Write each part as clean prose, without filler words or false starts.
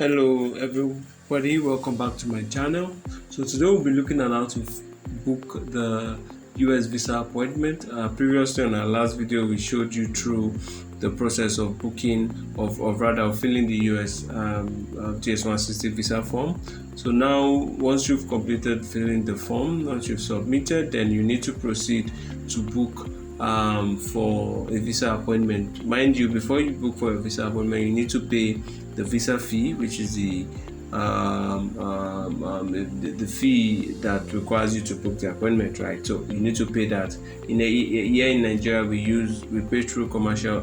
Hello everybody, welcome back to my channel. So today we'll be looking at how to book the US visa appointment. Previously on our last video we showed you through the process of booking of rather filling the US TS160 visa form. So now once you've completed filling the form, once you've submitted, then you need to proceed to book for a visa appointment. Mind you, before you book for a visa appointment, you need to pay the visa fee, which is the fee that requires you to book the appointment, right? So you need to pay that. Here in Nigeria, we pay through commercial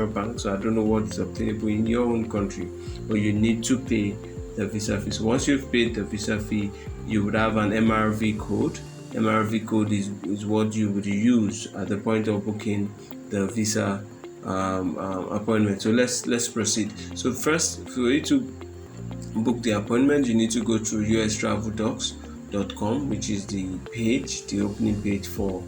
bank. So I don't know what is obtainable in your own country, but you need to pay the visa fee. So once you've paid the visa fee, you would have an MRV code. MRV code is what you would use at the point of booking the visa appointment. So let's proceed. So first, for you to book the appointment, you need to go to ustraveldocs.com, which is the opening page for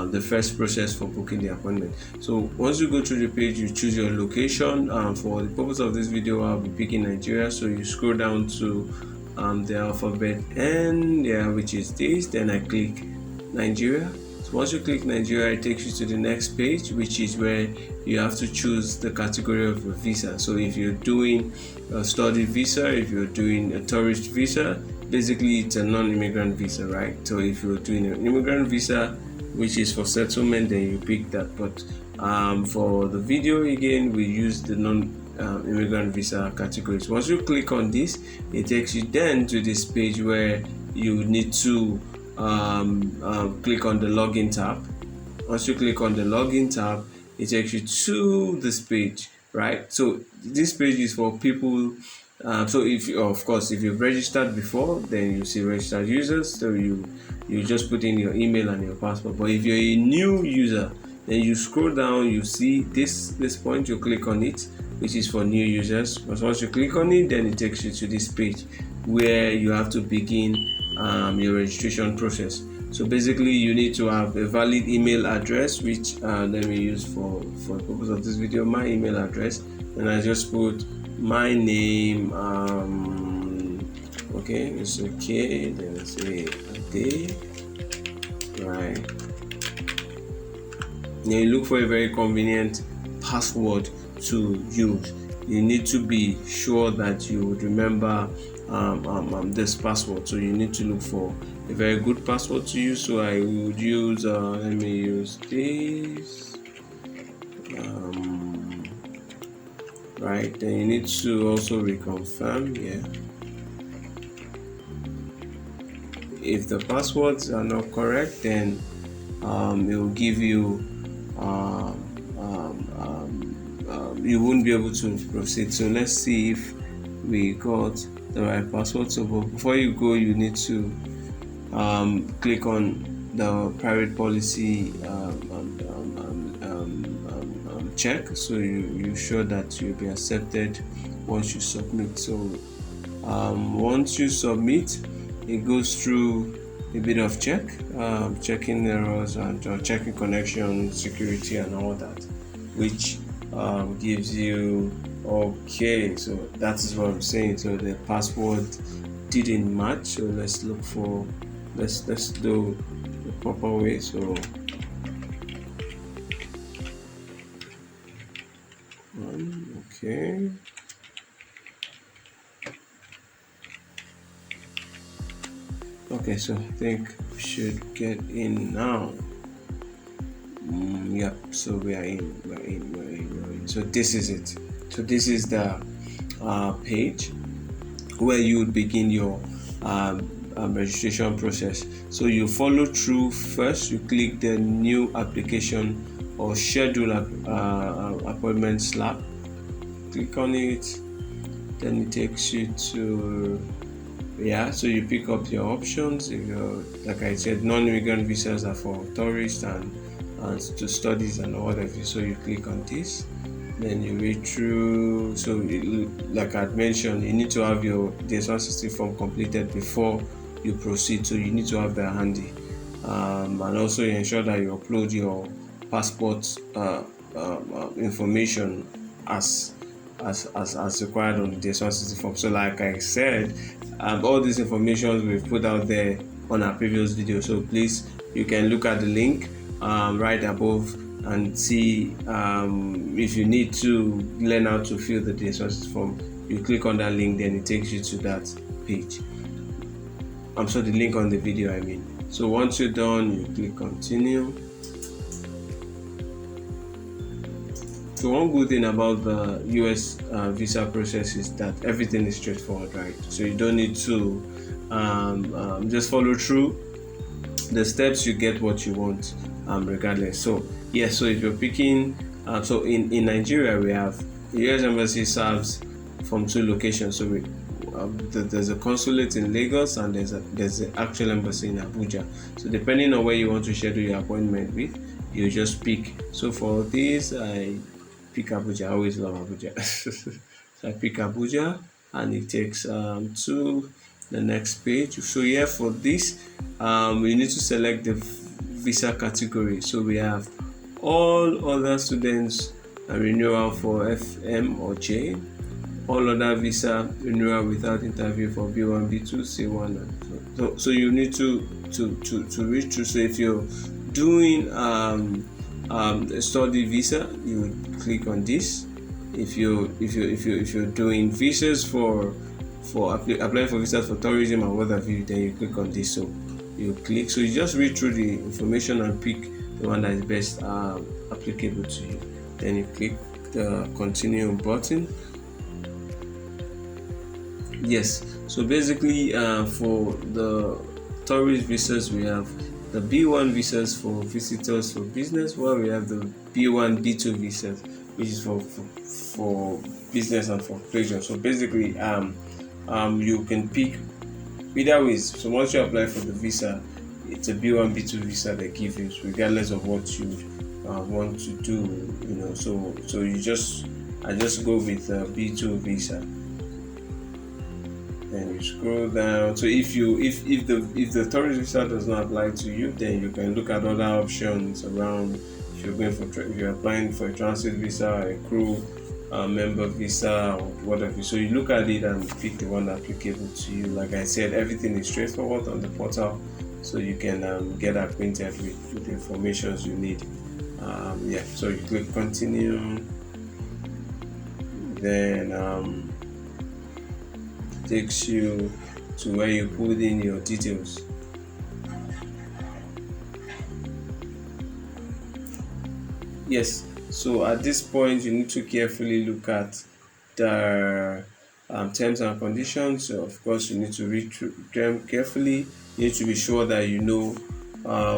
the first process for booking the appointment. So once you go to the page, you choose your location. For the purpose of this video, I'll be picking Nigeria. So you scroll down to the alphabet N, which is this. Then I click Nigeria. So once you click Nigeria, it takes you to the next page, which is where you have to choose the category of your visa. So if you're doing a study visa, if you're doing a tourist visa, basically it's a non-immigrant visa, right? So if you're doing an immigrant visa, which is for settlement, then you pick that. But for the video, again, we use the non-immigrant visa categories. Once you click on this, it takes you then to this page where you need to click on the login tab. Once you click on the login tab, it takes you to this page, right? So this page is for people. So if you, of course, if you've registered before, then you see registered users. So you just put in your email and your passport. But if you're a new user, then you scroll down, you see this point, you click on it, which is for new users. But once you click on it, then it takes you to this page where you have to begin your registration process. So basically you need to have a valid email address, which let me use for the purpose of this video, my email address, and I just put my name. Okay, it's okay. Then I say a day, right? Now you look for a very convenient password to use. You need to be sure that you would remember this password. So you need to look for a very good password to use. So I would use let me use this. Right, then you need to also reconfirm. If the passwords are not correct, then it will give you you won't be able to proceed. So let's see if we got the right password. So but before you go, you need to click on the private policy check, so you sure that you'll be accepted once you submit. So once you submit, it goes through a bit of checking errors and checking connection, security and all that, which gives you okay. So that is what I'm saying. So the password didn't match, so let's look for let's do the proper way. So okay, so I think we should get in now. Yep, so we're in. So this is it. So this is the page where you would begin your registration process. So you follow through. First, you click the new application or schedule appointment slab. Click on it, then it takes you to so you pick up your options. If you're, like I said, non-immigrant visas are for tourists and to studies and all of it. So you click on this, then you read through. So like I mentioned, you need to have your DS160 form completed before you proceed, so you need to have that handy, and also you ensure that you upload your passport information as as required on the DS-160 form. So like I said, all these information we've put out there on our previous video, so please, you can look at the link right above and see if you need to learn how to fill the DS-160 form. You click on that link, then it takes you to that page. So the link on the video, I mean. So once you're done, you click continue. So one good thing about the US visa process is that everything is straightforward, right? So you don't need to just follow through the steps. You get what you want regardless. So yes, so if you're picking, so in Nigeria we have the US Embassy serves from 2 locations. So there's a consulate in Lagos and there's the actual embassy in Abuja. So depending on where you want to schedule your appointment with, you just pick. So for this, I pick Abuja. I always love Abuja. So I pick Abuja and it takes to the next page. So here for this, we need to select the visa category. So we have all other students renewal for FM or J, all other visa renewal without interview for B1, B2, C1, and so you need to read through. So if you're doing a study visa, you would click on this. If you're doing visas for applying for visas for tourism and what have you, then you click on this. So you click. So you just read through the information and pick the one that is best applicable to you. Then you click the continue button. Yes, so basically for the tourist visas, we have the B1 visas for visitors for business, while we have the B1, B2 visas, which is for business and for pleasure. So basically you can pick either ways. So once you apply for the visa, it's a B1, B2 visa they give you, regardless of what you want to do, so I just go with the B2 visa. Then you scroll down. So if the tourist visa does not apply to you, then you can look at other options around. If you're applying for a transit visa, a crew member visa, or whatever. So you look at it and pick the one applicable to you. Like I said, everything is straightforward on the portal, so you can get acquainted with the information you need. So you click continue, then takes you to where you put in your details. Yes, so at this point you need to carefully look at the terms and conditions. So of course you need to read through them carefully. You need to be sure that you know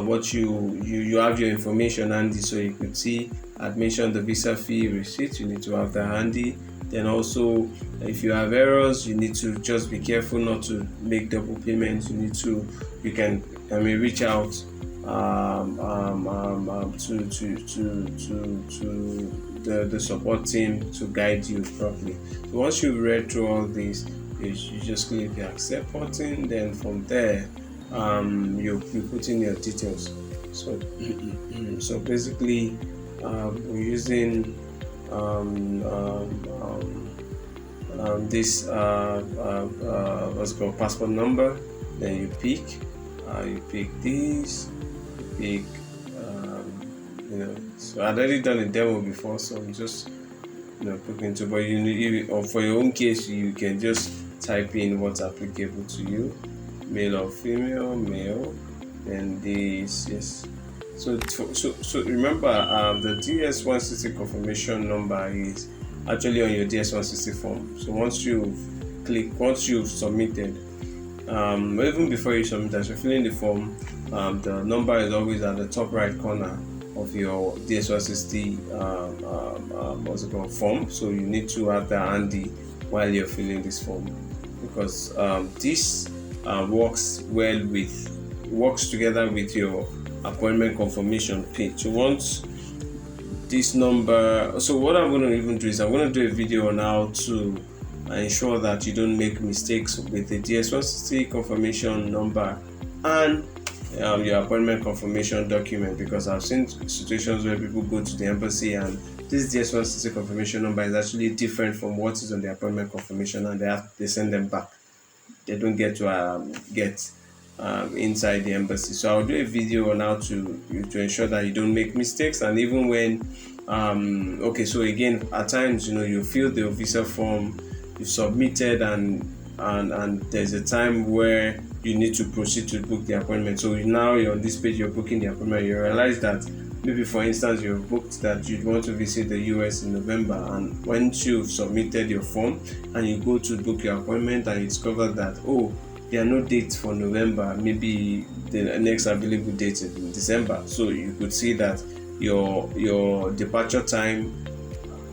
what you have your information handy, so you could see I'd mentioned the visa fee receipt. You need to have that handy. Then also, if you have errors, you need to just be careful not to make double payments. You can reach out to the support team to guide you properly. So once you've read through all these, you just click the accept button. Then from there, you put in your details. So basically, we're using this what's called passport number. Then you pick this, you pick so I've already done a demo before, so I'm just put into, but or for your own case, you can just type in what's applicable to you, male or female, male, and this. Yes. So remember, the DS-160 confirmation number is actually on your DS-160 form. So once you've submitted, even before you submit, as you're filling the form, the number is always at the top right corner of your DS-160 form. So you need to have that handy while you're filling this form, because this works together with your appointment confirmation page. So once this number, so what I'm going to even do is I'm going to do a video on how to ensure that you don't make mistakes with the DS-160 confirmation number and your appointment confirmation document, because I've seen situations where people go to the embassy and this DS160 confirmation number is actually different from what is on the appointment confirmation, and they send them back. They don't get to get inside the embassy. So I'll do a video on how to ensure that you don't make mistakes. And even when okay, so again, at times, you fill the visa form, you submitted, and there's a time where you need to proceed to book the appointment. So now you're on this page, you're booking the appointment, you realize that maybe, for instance, you've booked that you'd want to visit the US in November, and once you've submitted your form and you go to book your appointment and you discover that, oh, there are no dates for November, maybe the next available date is in December. So you could see that your departure time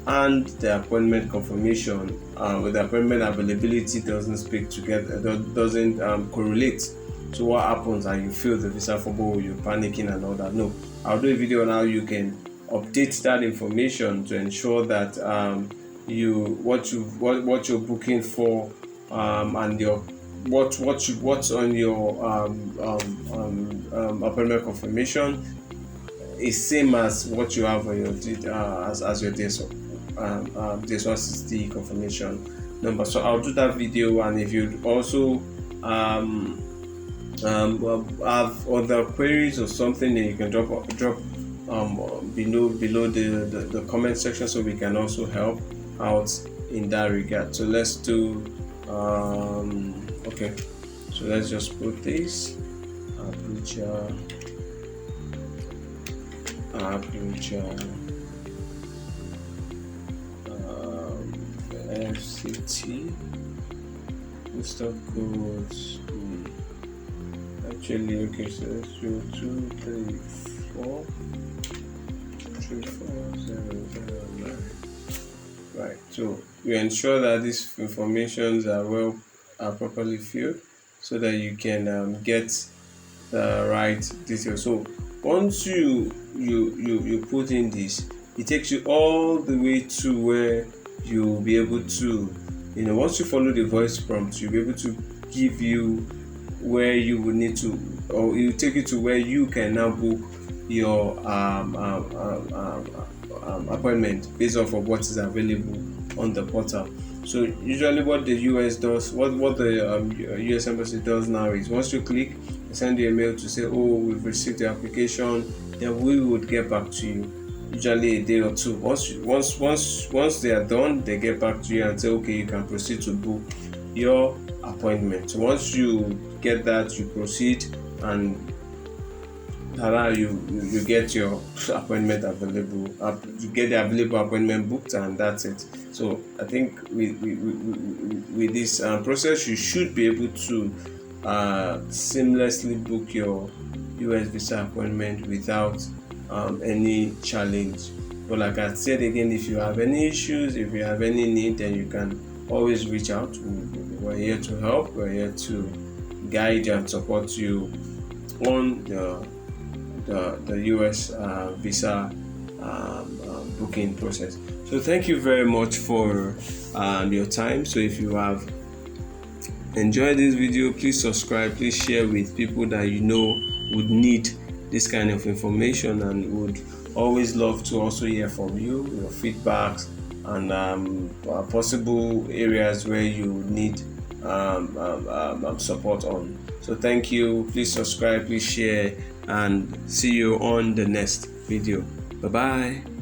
and the appointment confirmation with the appointment availability doesn't speak together, doesn't correlate. So what happens? And you fill the visa form, oh, you're panicking and all that. No, I'll do a video on how you can update that information to ensure that what you're booking for and your what's on your appointment confirmation is same as what you have on your as your DS160 confirmation number. So I'll do that video, and if you also have other queries or something, then you can drop below the comment section, so we can also help out in that regard. So let's do okay, so let's just put this Abuja FCT postal codes. Actually, okay, so let's do 234 Right, so we ensure that these informations are properly filled, so that you can get the right details. So once you put in this, it takes you all the way to where you'll be able to, once you follow the voice prompt, you'll be able to give you where you would need to, or it will take you to where you can now book your appointment based off of what is available on the portal. So usually what the US does, what the US Embassy does now is, once you click, they send you a mail to say, oh, we've received the application, then we would get back to you, usually a day or two. Once they are done, they get back to you and say, okay, you can proceed to book your appointment. So once you get that, you proceed, and you get your appointment available. You get the available appointment booked, and that's it. So I think with this process, you should be able to seamlessly book your US visa appointment without any challenge. But like I said again, if you have any issues, if you have any need, then you can always reach out. We're here to help. We're here to guide and support you on the US visa booking process. So thank you very much for your time. So if you have enjoyed this video, please subscribe, please share with people that you know would need this kind of information, and would always love to also hear from you, your feedbacks, and possible areas where you need support on. So thank you, please subscribe, please share, and see you on the next video. Bye bye.